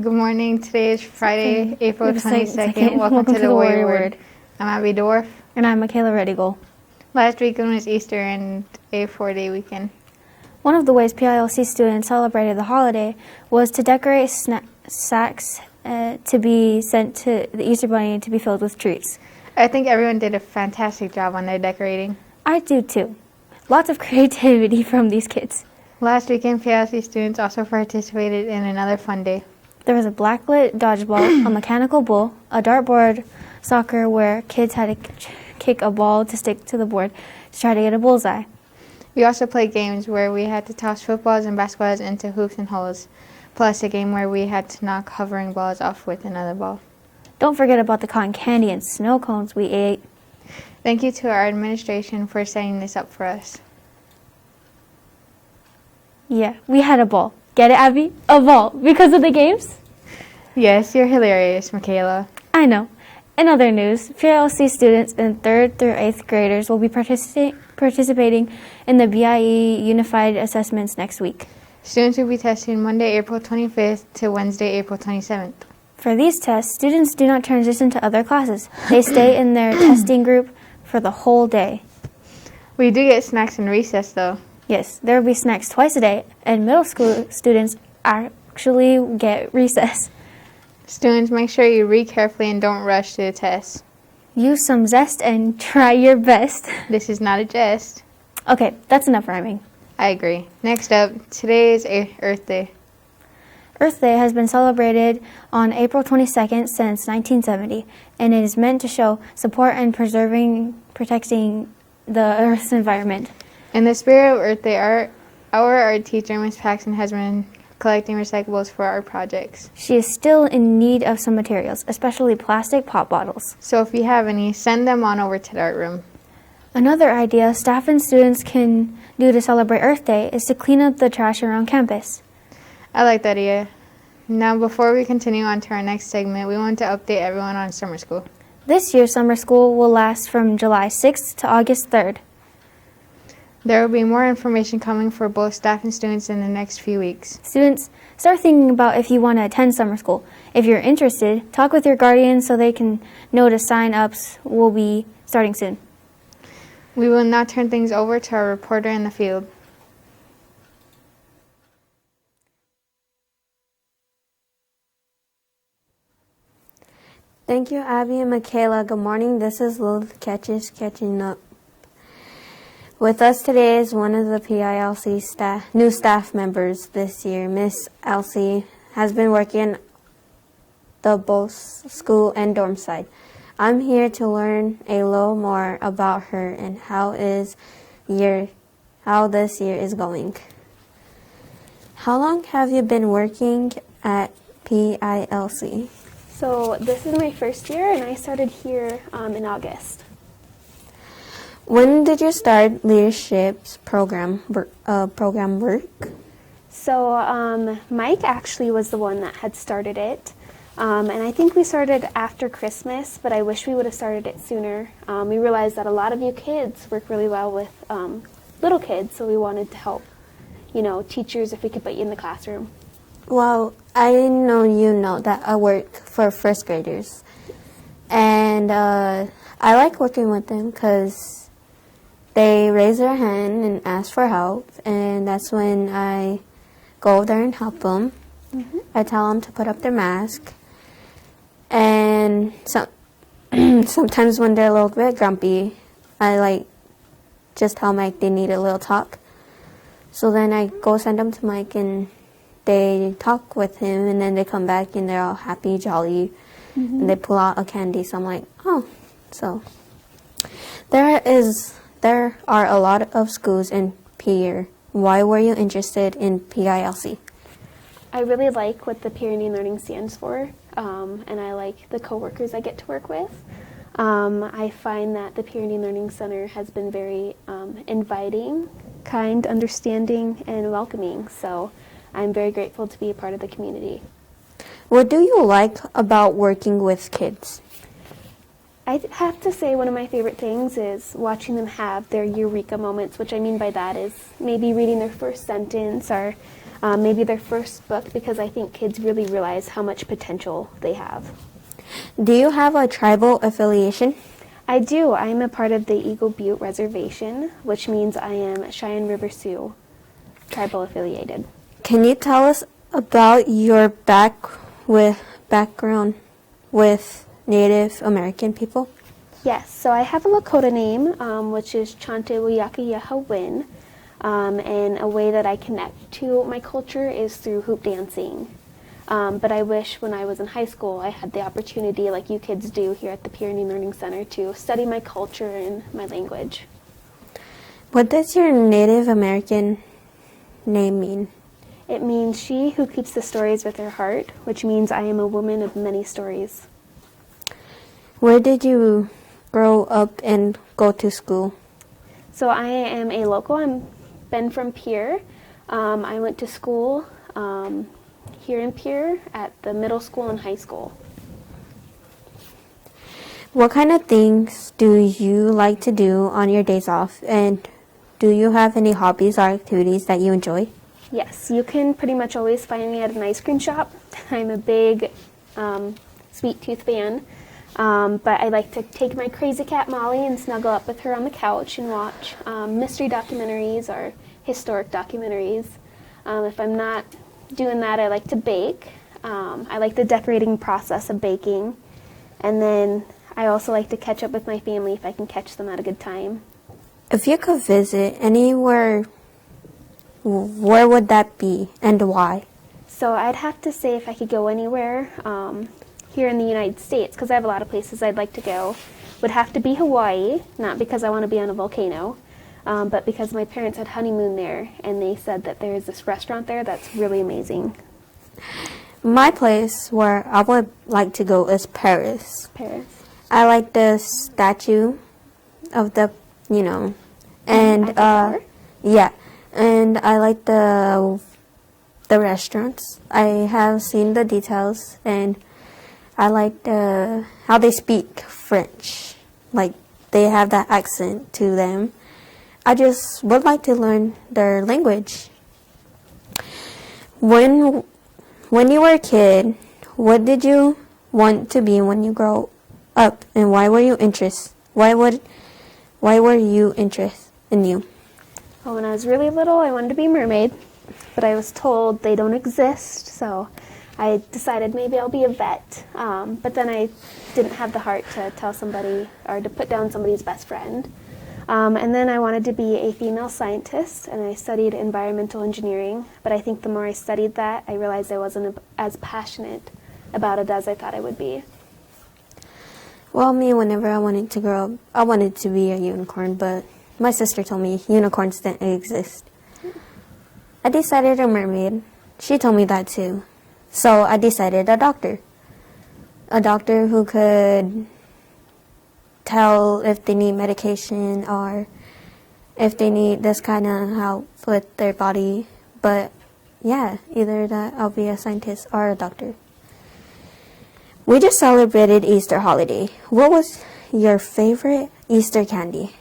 Good morning. Today is Friday, April 22nd. Welcome to the Warrior Word. I'm Abby Dorf. And I'm Miquela Redigal. Last weekend was Easter and a 4-day weekend. One of the ways PILC students celebrated the holiday was to decorate sacks to be sent to the Easter Bunny to be filled with treats. I think everyone did a fantastic job on their decorating. I do too. Lots of creativity from these kids. Last weekend, PILC students also participated in another fun day. There was a blacklit dodgeball, a mechanical bull, a dartboard soccer where kids had to kick a ball to stick to the board to try to get a bullseye. We also played games where we had to toss footballs and basketballs into hoops and holes, plus a game where we had to knock hovering balls off with another ball. Don't forget about the cotton candy and snow cones we ate. Thank you to our administration for setting this up for us. Yeah, we had a ball. Get it, Abby? A ball. Because of the games? Yes, you're hilarious, Miquela. I know. In other news, PILC students in 3rd through 8th graders will be participating in the BIE Unified Assessments next week. Students will be tested Monday, April 25th to Wednesday, April 27th. For these tests, students do not transition to other classes. They stay in their testing group for the whole day. We do get snacks in recess, though. Yes, there will be snacks twice a day, and middle school students actually get recess. Students, make sure you read carefully and don't rush to the test. Use some zest and try your best. This is not a jest. Okay, that's enough rhyming. I agree. Next up, today is Earth Day. Earth Day has been celebrated on April 22nd since 1970, and it is meant to show support and protecting the Earth's environment. In the spirit of Earth Day, our art teacher, Ms. Paxton, has been collecting recyclables for our projects. She is still in need of some materials, especially plastic pop bottles. So if you have any, send them on over to the art room. Another idea staff and students can do to celebrate Earth Day is to clean up the trash around campus. I like that idea. Now, before we continue on to our next segment, we want to update everyone on summer school. This year's summer school will last from July 6th to August 3rd. There will be more information coming for both staff and students in the next few weeks. Students, start thinking about if you want to attend summer school. If you're interested, talk with your guardian so they can know the sign-ups will be starting soon. We will now turn things over to our reporter in the field. Thank you, Abby and Miquela. Good morning. This is Lilith catching up. With us today is one of the PILC new staff members this year. Miss Elsie has been working the both school and dorm side. I'm here to learn a little more about her and how this year is going. How long have you been working at PILC? So this is my first year, and I started here in August. When did you start leadership's program work? So Mike actually was the one that had started it, and I think we started after Christmas, but I wish we would have started it sooner. We realized that a lot of you kids work really well with little kids, so we wanted to help, teachers if we could put you in the classroom. Well, I know that I work for first graders, and I like working with them because they raise their hand and ask for help, and that's when I go over there and help them. Mm-hmm. I tell them to put up their mask, and sometimes when they're a little bit grumpy, I just tell Mike they need a little talk. So then I go send them to Mike, and they talk with him, and then they come back and they're all happy, jolly, and they pull out a candy. So I'm like, oh. So there are a lot of schools in Pierre. Why were you interested in PILC? I really like what the Parenting Learning stands for, and I like the coworkers I get to work with. I find that the Parenting Learning Center has been very inviting, kind, understanding, and welcoming, so I'm very grateful to be a part of the community. What do you like about working with kids? I have to say one of my favorite things is watching them have their eureka moments, which I mean by that is maybe reading their first sentence or maybe their first book, because I think kids really realize how much potential they have. Do you have a tribal affiliation? I do. I'm a part of the Eagle Butte Reservation, which means I am Cheyenne River Sioux tribal affiliated. Can you tell us about your background with Native American people? Yes, so I have a Lakota name, which is Chante Wiyaka Win, and a way that I connect to my culture is through hoop dancing. But I wish when I was in high school I had the opportunity, like you kids do here at the Peer Learning Center, to study my culture and my language. What does your Native American name mean? It means she who keeps the stories with her heart, which means I am a woman of many stories. Where did you grow up and go to school? So I am a local. I've been from Pierre. I went to school here in Pierre at the middle school and high school. What kind of things do you like to do on your days off? And do you have any hobbies or activities that you enjoy? Yes, you can pretty much always find me at an ice cream shop. I'm a big Sweet Tooth fan. But I like to take my crazy cat Molly and snuggle up with her on the couch and watch mystery documentaries or historic documentaries. If I'm not doing that, I like to bake. I like the decorating process of baking. And then I also like to catch up with my family if I can catch them at a good time. If you could visit anywhere, where would that be and why? So I'd have to say if I could go anywhere here in the United States, because I have a lot of places I'd like to go, would have to be Hawaii, not because I want to be on a volcano, but because my parents had honeymoon there, and they said that there's this restaurant there that's really amazing. My place where I would like to go is Paris. Paris. I like the statue of the, and Eiffel Tower? yeah, and I like the restaurants. I have seen the details, and I like how they speak French. Like, they have that accent to them. I just would like to learn their language. When you were a kid, what did you want to be when you grow up, and why were you interested? Why were you interested in you? Well, when I was really little, I wanted to be a mermaid, but I was told they don't exist, so I decided maybe I'll be a vet. But then I didn't have the heart to tell somebody or to put down somebody's best friend. And then I wanted to be a female scientist, and I studied environmental engineering. But I think the more I studied that, I realized I wasn't as passionate about it as I thought I would be. Well, me, whenever I wanted to grow up, I wanted to be a unicorn, but my sister told me unicorns didn't exist. I decided a mermaid. She told me that too. So I decided a doctor. A doctor who could tell if they need medication or if they need this kind of help with their body. But yeah, either that I'll be a scientist or a doctor. We just celebrated Easter holiday. What was your favorite Easter candy?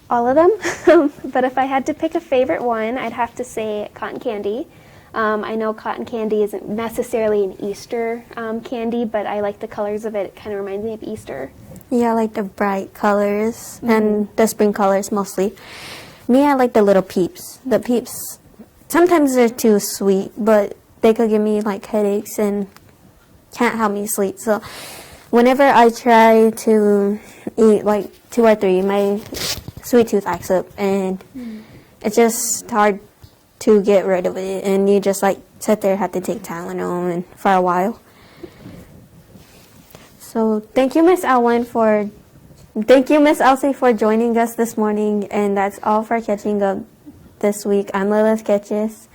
All of them, but if I had to pick a favorite one, I'd have to say cotton candy. I know cotton candy isn't necessarily an Easter candy, but I like the colors of it. It kind of reminds me of Easter. Yeah, I like the bright colors and the spring colors mostly. Me, I like the little peeps. The peeps, sometimes they're too sweet, but they could give me like headaches and can't help me sleep. So whenever I try to eat like 2 or 3, my sweet tooth acts up, and it's just hard to get rid of it, and you just like sit there, have to take Tylenol and for a while. So thank you, Miss Elsie, for joining us this morning, and that's all for Catching Up this week. I'm Lilith Ketches.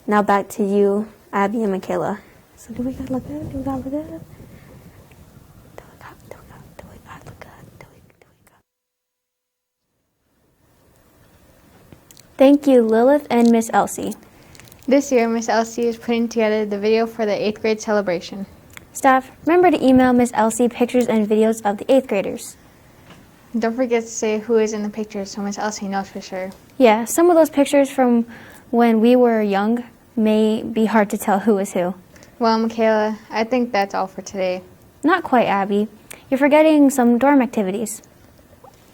Now back to you, Abby and Miquela. So do we gotta look good? Do we gotta look good? Thank you, Lilith and Miss Elsie. This year, Miss Elsie is putting together the video for the 8th grade celebration. Staff, remember to email Miss Elsie pictures and videos of the 8th graders. Don't forget to say who is in the pictures so Miss Elsie knows for sure. Yeah, some of those pictures from when we were young may be hard to tell who is who. Well, Miquela, I think that's all for today. Not quite, Abby. You're forgetting some dorm activities.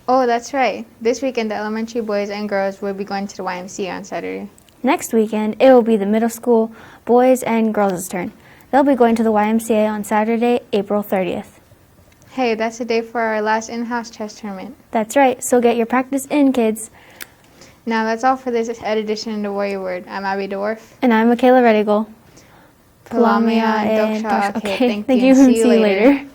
Oh, that's right. This weekend, the elementary boys and girls will be going to the YMCA on Saturday. Next weekend, it will be the middle school boys and girls' turn. They'll be going to the YMCA on Saturday, April 30th. Hey, that's the day for our last in-house chess tournament. That's right, so get your practice in, kids. Now, that's all for this edition of The Warrior Word. I'm Abby Dwarf. And I'm Miquela Redigal. Palamia and Doksha. Okay, Thank you. See you later.